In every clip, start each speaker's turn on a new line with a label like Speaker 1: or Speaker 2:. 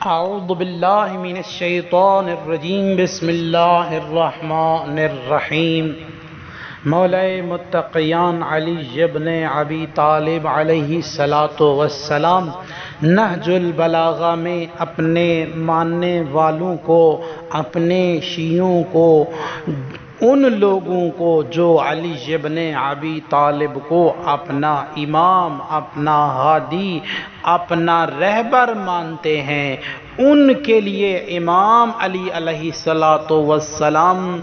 Speaker 1: اعوذ باللہ من الشیطان الرجیم بسم اللہ الرحمن الرحیم۔ مولا متقیان علی ابن ابی طالب علیہ السلام نہج البلاغہ میں اپنے ماننے والوں کو، اپنے شیعوں کو، ان لوگوں کو جو علی ابن ابی طالب کو اپنا امام، اپنا ہادی، اپنا رہبر مانتے ہیں، ان کے لیے امام علی علیہ السلام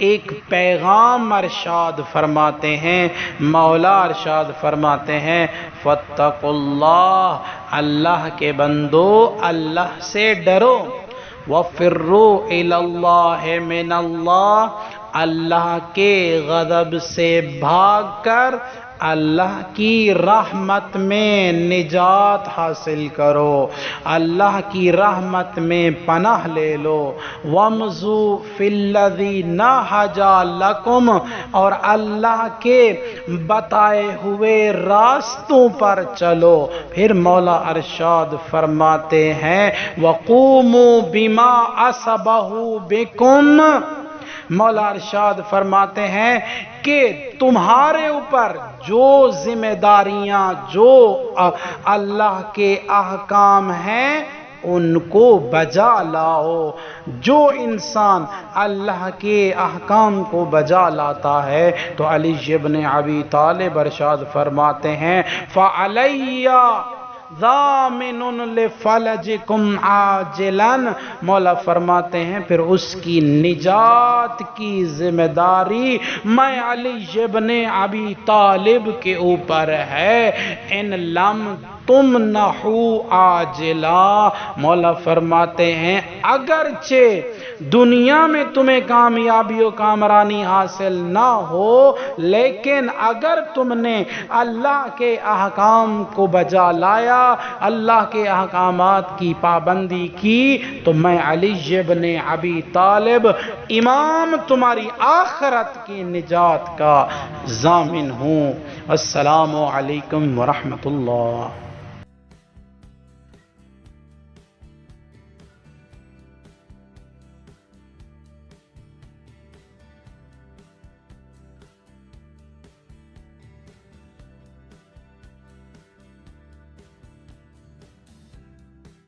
Speaker 1: ایک پیغام ارشاد فرماتے ہیں۔ مولا ارشاد فرماتے ہیں فاتقوا اللہ، اللہ کے بندو اللہ سے ڈرو، وفروا الی اللہ من اللہ، اللہ کے غضب سے بھاگ کر اللہ کی رحمت میں نجات حاصل کرو، اللہ کی رحمت میں پناہ لے لو۔ وَامْضُوا فِي الَّذِي نَهَجَ لَكُمْ، اور اللہ کے بتائے ہوئے راستوں پر چلو۔ پھر مولا ارشاد فرماتے ہیں وَقُومُوا بِمَا أَصَبَهُ بِكُمْ، مولا ارشاد فرماتے ہیں کہ تمہارے اوپر جو ذمہ داریاں، جو اللہ کے احکام ہیں ان کو بجا لاؤ۔ جو انسان اللہ کے احکام کو بجا لاتا ہے تو علی ابن ابی طالب ارشاد فرماتے ہیں فَعَلَيَّ ضامن لفلجکم عاجلا، مولا فرماتے ہیں پھر اس کی نجات کی ذمہ داری میں علی ابن ابی طالب کے اوپر ہے۔ ان لم تمنحوا عاجلا، مولا فرماتے ہیں اگرچہ دنیا میں تمہیں کامیابی و کامرانی حاصل نہ ہو، لیکن اگر تم نے اللہ کے احکام کو بجا لایا، اللہ کے احکامات کی پابندی کی، تو میں علی ابن ابی طالب امام تمہاری آخرت کی نجات کا ضامن ہوں۔ السلام علیکم ورحمۃ اللہ۔